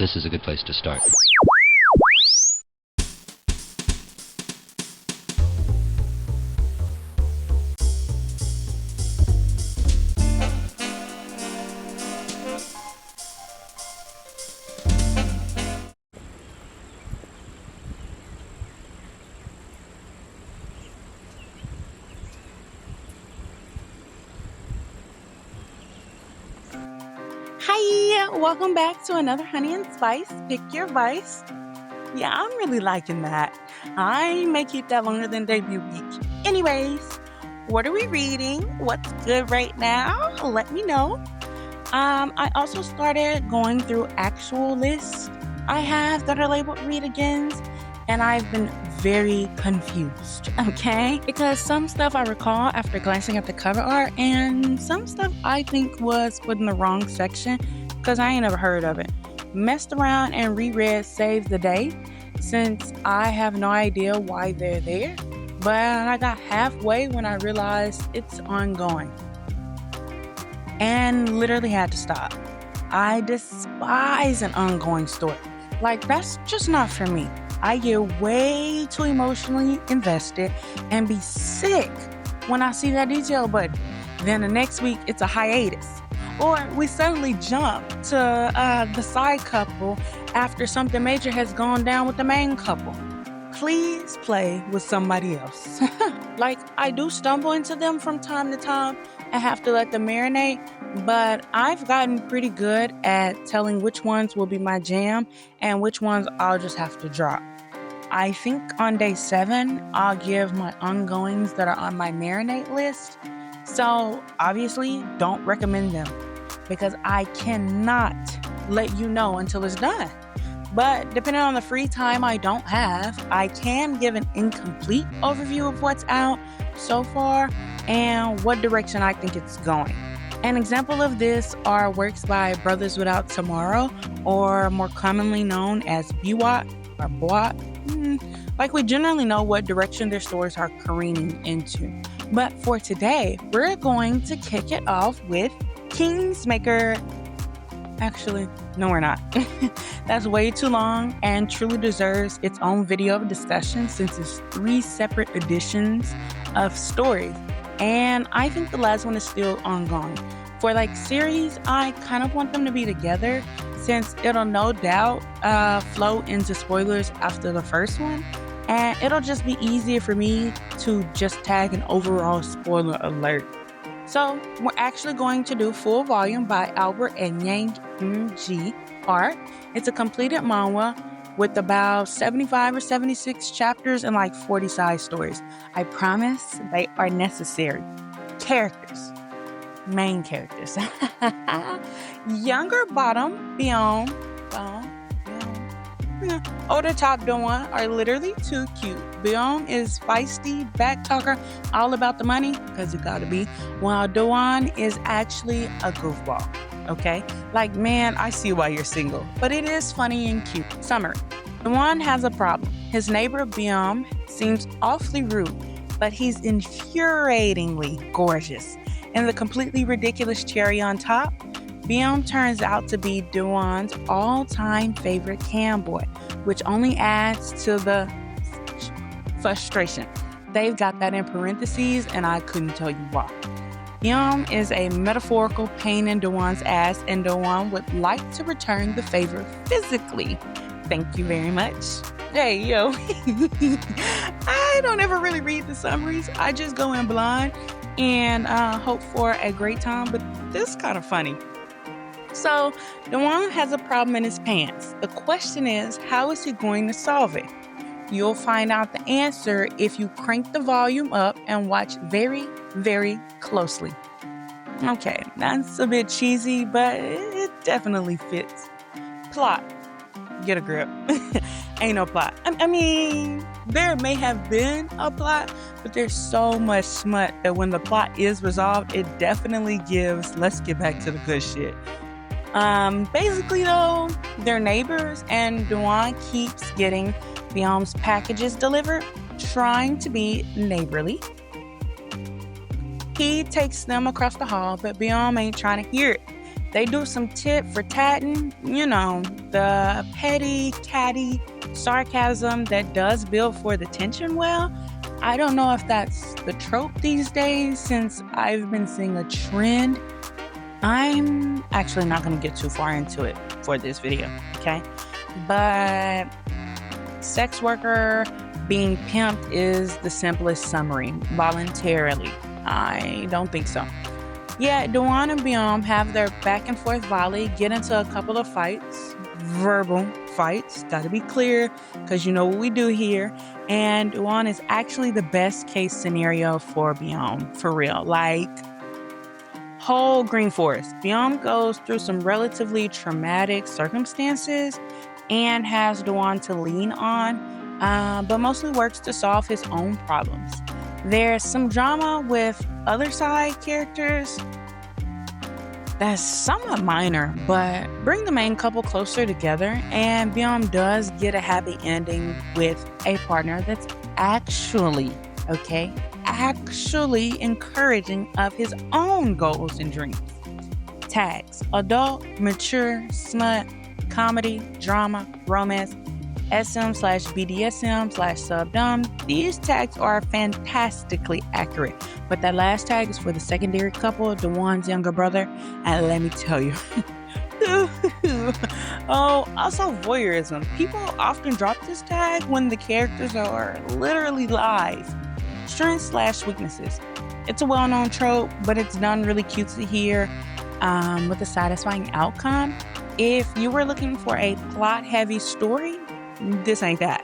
This is a good place to start. Hi, welcome back to another Honey and Spice. Pick your vice. Yeah, I'm really liking that. I may keep that longer than debut week. Anyways, what are we reading? What's good right now? Let me know. I also started going through actual lists I have that are labeled read agains, and I've been very confused, okay? Because some stuff I recall after glancing at the cover art, and some stuff I think was put in the wrong section because I ain't never heard of it. Messed around and reread Save the Day since I have no idea why they're there, but I got halfway when I realized it's ongoing and literally had to stop. I despise an ongoing story. Like, that's just not for me. I get way too emotionally invested and be sick when I see that detail button. Then the next week, it's a hiatus. Or we suddenly jump to the side couple after something major has gone down with the main couple. Please play with somebody else. Like, I do stumble into them from time to time and have to let them marinate, but I've gotten pretty good at telling which ones will be my jam and which ones I'll just have to drop. I think on day 7, I'll give my ongoings that are on my marinate list. So obviously, don't recommend them because I cannot let you know until it's done. But depending on the free time I don't have, I can give an incomplete overview of what's out so far and what direction I think it's going. An example of this are works by Brothers Without Tomorrow, or more commonly known as Biwat or Boat. Like, we generally know what direction their stories are careening into. But for today, we're going to kick it off with Kingsmaker. Actually, no, we're not. That's way too long and truly deserves its own video of discussion since it's 3 separate editions of stories. And I think the last one is still ongoing. For like series, I kind of want them to be together since it'll no doubt flow into spoilers after the first one. And it'll just be easier for me to just tag an overall spoiler alert. So we're actually going to do Full Volume by Albert and Yang Eun-ji art. It's a completed manhwa with about 75 or 76 chapters and like 40 side stories. I promise they are necessary. Characters. Main characters. Younger bottom, Byeom. Older top Doan are literally too cute. Byeom is feisty, back talker, all about the money, because it gotta be, while Doan is actually a goofball. Okay? Like, man, I see why you're single, but it is funny and cute. Summary. Doan has a problem. His neighbor Byeom seems awfully rude, but he's infuriatingly gorgeous. And the completely ridiculous cherry on top, Byeom turns out to be Doan's all-time favorite camboy, which only adds to the frustration. They've got that in parentheses, and I couldn't tell you why. Byeom is a metaphorical pain in Doan's ass, and Doan would like to return the favor physically. Thank you very much. Hey, yo. I don't ever really read the summaries. I just go in blind and hope for a great time, but this is kind of funny. So, Doan has a problem in his pants. The question is, how is he going to solve it? You'll find out the answer if you crank the volume up and watch very, very closely. Okay, that's a bit cheesy, but it definitely fits. Plot. Get a grip. Ain't no plot. I mean, there may have been a plot, but there's so much smut that when the plot is resolved, it definitely gives, let's get back to the good shit. Basically though, they're neighbors and Doan keeps getting Byeom's packages delivered, trying to be neighborly. He takes them across the hall, but Byeom ain't trying to hear it. They do some tit for tatting, the petty, catty sarcasm that does build for the tension well. I don't know if that's the trope these days since I've been seeing a trend. I'm actually not going to get too far into it for this video, okay? But sex worker being pimped is the simplest summary, voluntarily. I don't think so. Yeah, Doan and Byung have their back and forth volley, get into a couple of fights, verbal fights, gotta be clear, because you know what we do here. And Doan is actually the best case scenario for Byung, for real. Like, whole green forest. Byung goes through some relatively traumatic circumstances and has Doan to lean on, but mostly works to solve his own problems. There's some drama with other side characters that's somewhat minor, but bring the main couple closer together, and Byung does get a happy ending with a partner that's actually encouraging of his own goals and dreams. Tags: adult, mature, smut, comedy, drama, romance, SM/BDSM/subdom. These tags are fantastically accurate, but that last tag is for the secondary couple, Doan's younger brother, and let me tell you. Oh, also voyeurism. People often drop this tag when the characters are literally live. Strengths/weaknesses. It's a well-known trope, but it's done really cutesy here with a satisfying outcome. If you were looking for a plot-heavy story, this ain't that.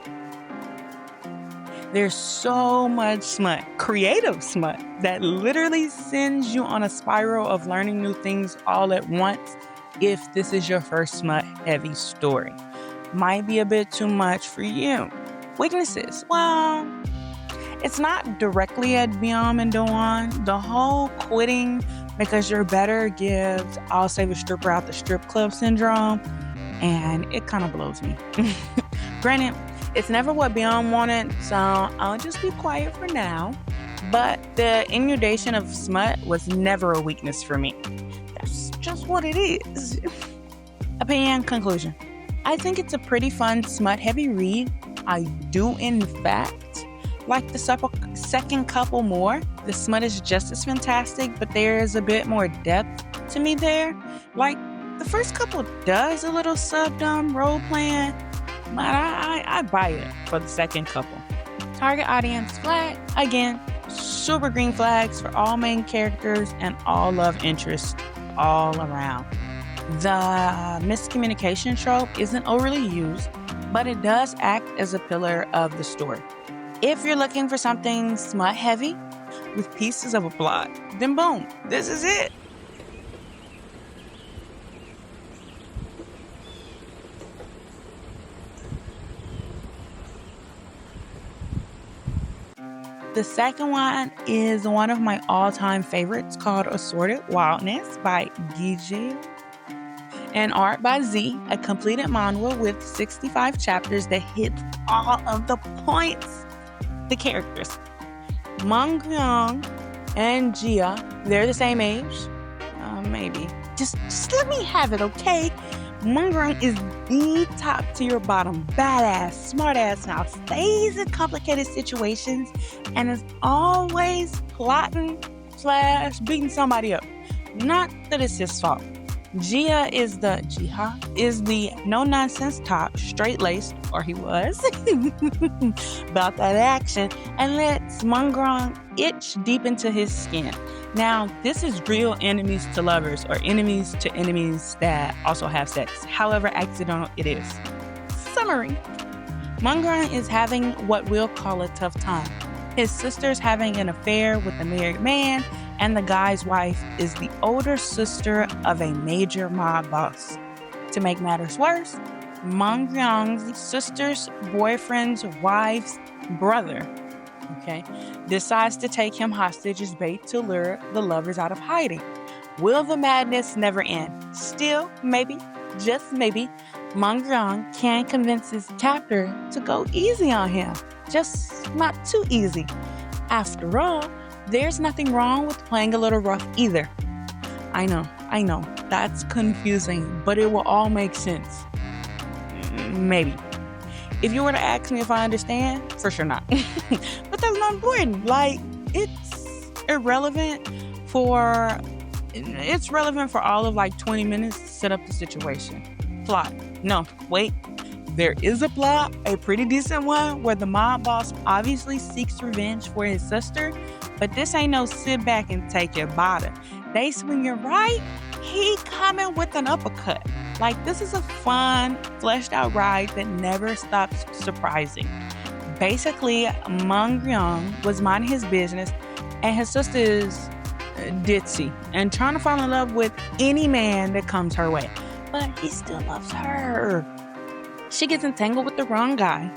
There's so much smut, creative smut, that literally sends you on a spiral of learning new things all at once if this is your first smut-heavy story. Might be a bit too much for you. Weaknesses. Well, it's not directly at Byung and Doan. The whole quitting because you're better gives I'll save a stripper out the strip club syndrome, and it kind of blows me. Granted, it's never what Byung wanted, so I'll just be quiet for now. But the inundation of smut was never a weakness for me. That's just what it is. Opinion, conclusion. I think it's a pretty fun smut-heavy read. I do, in fact, like the second couple more. The smut is just as fantastic, but there is a bit more depth to me there. Like, the first couple does a little subdom role-playing, but I buy it for the second couple. Target audience flag. Again, super green flags for all main characters and all love interests all around. The miscommunication trope isn't overly used, but it does act as a pillar of the story. If you're looking for something smut-heavy with pieces of a plot, then boom, this is it. The second one is one of my all-time favorites called Assorted, Wildness by Gyeja and art by Z, a completed manhwa with 65 chapters that hits all of the points. The characters. Mangyang and Gyeja, they're the same age. Maybe. Just let me have it, okay? Mangyang is the top tier bottom, badass, smartass now, stays in complicated situations and is always plotting/beating somebody up. Not that it's his fault. Gyeja is the no-nonsense top, straight-laced, or he was, about that action, and lets Mangyang itch deep into his skin. Now, this is real enemies to lovers, or enemies to enemies that also have sex, however accidental it is. Summary. Mangyang is having what we'll call a tough time. His sister's having an affair with a married man, and the guy's wife is the older sister of a major mob boss. To make matters worse, Mangyang's sister's boyfriend's wife's brother, decides to take him hostage as bait to lure the lovers out of hiding. Will the madness never end? Still, maybe, just maybe, Mangyang can convince his captor to go easy on him. Just not too easy. After all, there's nothing wrong with playing a little rough either. I know, I know, that's confusing, but it will all make sense. Maybe. If you were to ask me if I understand, for sure not. But that's not important. Like, irrelevant for it's relevant for all of like 20 minutes to set up the situation. Plot. No, wait. There is a plot, a pretty decent one, where the mob boss obviously seeks revenge for his sister, but this ain't no sit back and take your bottom. They swing you right, he coming with an uppercut. Like, this is a fun, fleshed out ride that never stops surprising. Basically, Mangryong was minding his business, and his sister is ditzy and trying to fall in love with any man that comes her way. But he still loves her. She gets entangled with the wrong guy,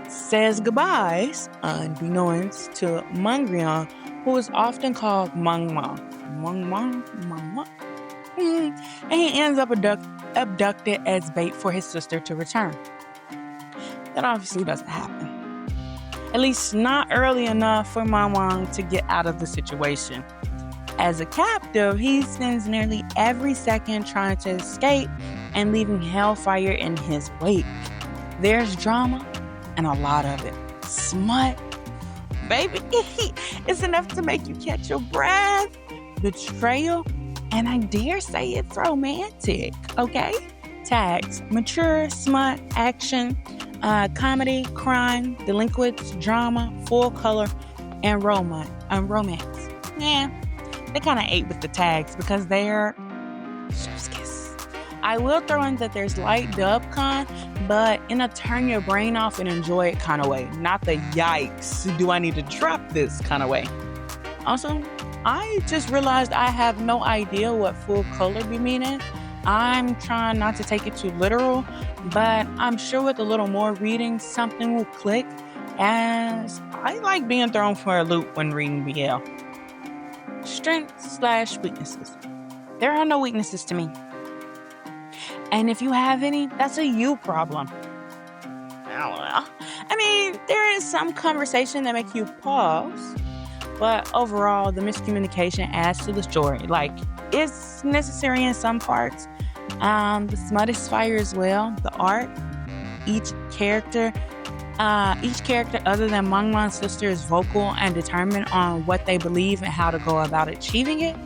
says goodbyes, unbeknownst to Mangryong, who is often called manhwa. And he ends up abducted as bait for his sister to return. That obviously doesn't happen. At least not early enough for Manhwa to get out of the situation. As a captive, he spends nearly every second trying to escape and leaving hellfire in his wake. There's drama and a lot of it. Smut, baby, it's enough to make you catch your breath. Betrayal, and I dare say it's romantic, okay? Tags: mature, smut, action, comedy, crime, delinquents, drama, full color, and romance. Yeah, they kind of ate with the tags because they're chef's kiss. I will throw in that there's light dub con, but in a turn your brain off and enjoy it kind of way, not the yikes, do I need to drop this kind of way. Also, I just realized I have no idea what full color be meaning. I'm trying not to take it too literal, but I'm sure with a little more reading, something will click, as I like being thrown for a loop when reading BL. Strengths/weaknesses. There are no weaknesses to me. And if you have any, that's a you problem. I mean, there is some conversation that makes you pause, but overall, the miscommunication adds to the story. Like, it's necessary in some parts. The smut is fire as well. The art, each character other than Mangman's sister is vocal and determined on what they believe and how to go about achieving it.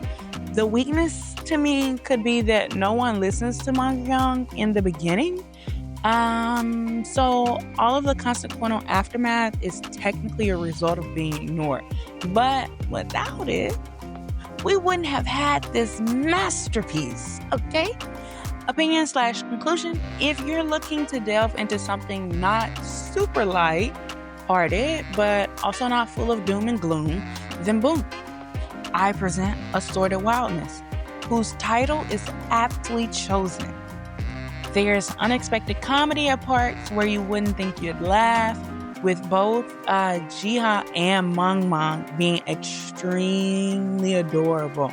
The weakness to me could be that no one listens to Mangryong in the beginning. So all of the consequential aftermath is technically a result of being ignored. But without it, we wouldn't have had this masterpiece, okay? Opinion/conclusion. If you're looking to delve into something not super light-hearted, but also not full of doom and gloom, then boom. I present Assorted Wildness, whose title is aptly chosen. There's unexpected comedy at parts where you wouldn't think you'd laugh, with both Gyeja and Mangman being extremely adorable.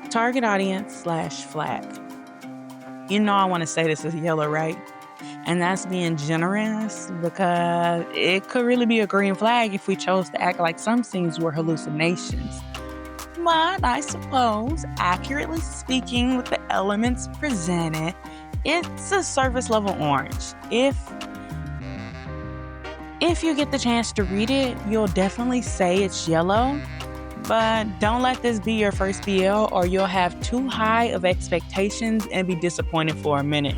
Target audience/flag. You know I want to say this is yellow, right? And that's being generous, because it could really be a green flag if we chose to act like some scenes were hallucinations. But I suppose, accurately speaking, with the elements presented, it's a surface level orange. If you get the chance to read it, you'll definitely say it's yellow. But don't let this be your first BL, or you'll have too high of expectations and be disappointed for a minute.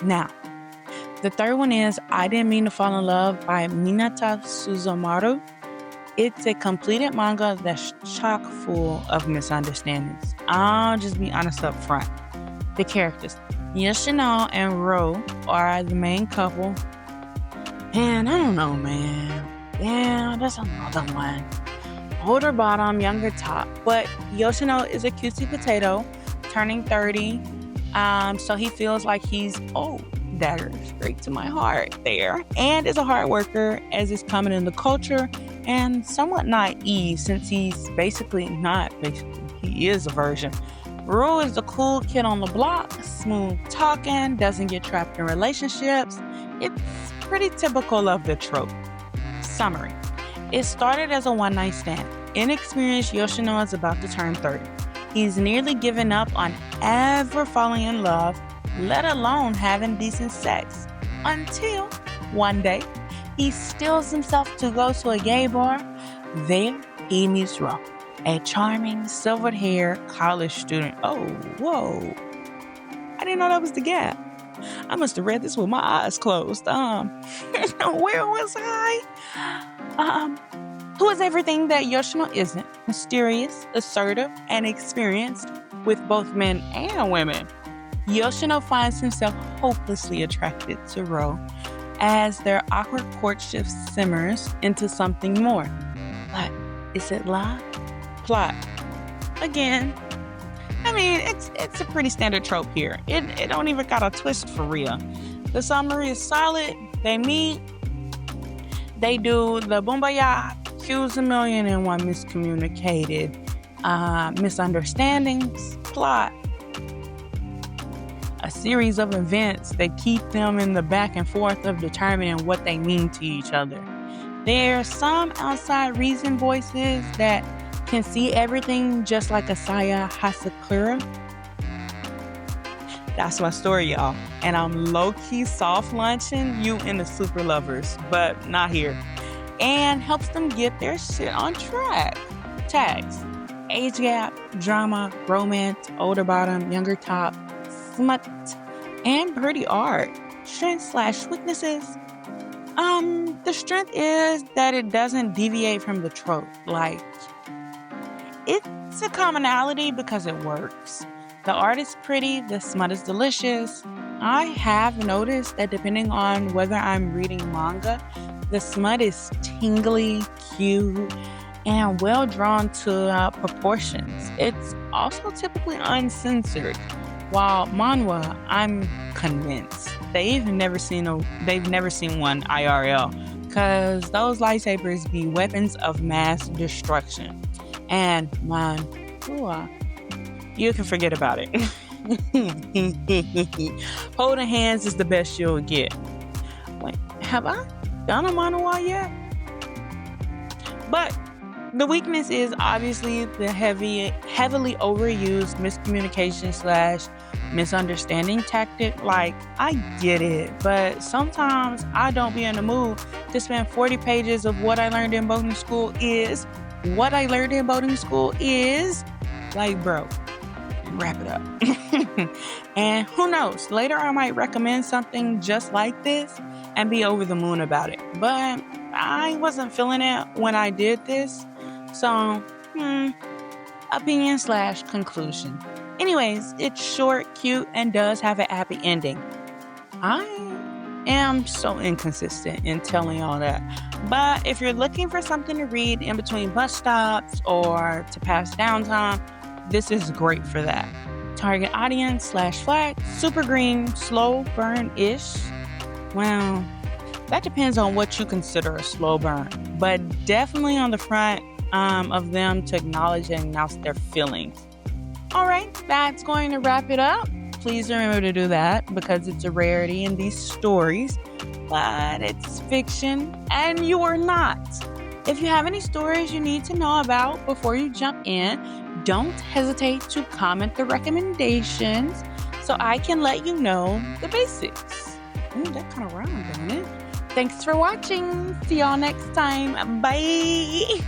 Now, the third one is I Didn't Mean to Fall in Love by Minata Suzumaru. It's a completed manga that's chock full of misunderstandings. I'll just be honest up front. The characters, Yoshino and Ro, are the main couple. And I don't know, man. Yeah, that's another one. Older bottom, younger top. But Yoshino is a cutesy potato, turning 30. So he feels like he's old. Dagger straight to my heart there. And is a hard worker, as is common in the culture, and somewhat naive, since he is a virgin. Rue is the cool kid on the block, smooth talking, doesn't get trapped in relationships. It's pretty typical of the trope. Summary. It started as a one-night stand. Inexperienced Yoshino is about to turn 30. He's nearly given up on ever falling in love, let alone having decent sex. Until one day, he steals himself to go to a gay bar. There, he meets Ro, a charming, silver-haired college student. Oh, whoa. I didn't know that was the gap. I must have read this with my eyes closed. Where was I? Who is everything that Yoshino isn't. Mysterious, assertive, and experienced with both men and women. Yoshino finds himself hopelessly attracted to Ro as their awkward courtship simmers into something more. But is it love? Plot. Again, I mean, it's a pretty standard trope here. It don't even got a twist for real. The summary is solid. They meet. They do the Bumbaya, accuse a million and one miscommunicated misunderstandings. Plot. A series of events that keep them in the back and forth of determining what they mean to each other. There are some outside reason voices that can see everything just like Asaya Hasakura. That's my story, y'all. And I'm low-key soft launching you into super lovers, but not here. And helps them get their shit on track. Tags: age gap, drama, romance, older bottom, younger top, smut, and pretty art. Strengths/weaknesses. The strength is that it doesn't deviate from the trope. Like, it's a commonality because it works. The art is pretty, the smut is delicious. I have noticed that depending on whether I'm reading manga, the smut is tingly, cute, and well drawn to proportions. It's also typically uncensored. While manhwa, I'm convinced they've never seen one IRL, because those lightsabers be weapons of mass destruction. And manhwa, you can forget about it. Holding hands is the best you'll get. Wait, have I done a manhwa yet? But the weakness is obviously the heavily overused miscommunication/misunderstanding tactic. Like, I get it, but sometimes I don't be in the mood to spend 40 pages of what I learned in boating school is. Like, bro, wrap it up. And who knows, later I might recommend something just like this and be over the moon about it. But I wasn't feeling it when I did this. So, opinion/conclusion. Anyways, it's short, cute, and does have a happy ending. I am so inconsistent in telling y'all that. But if you're looking for something to read in between bus stops or to pass downtime, this is great for that. Target audience/flag, super green, slow burn-ish. Well, that depends on what you consider a slow burn, but definitely on the front of them to acknowledge and announce their feelings. All right, that's going to wrap it up. Please remember to do that because it's a rarity in these stories, but it's fiction and you are not. If you have any stories you need to know about before you jump in, don't hesitate to comment the recommendations so I can let you know the basics. Ooh, that kind of rhymed, don't it? Thanks for watching. See y'all next time. Bye.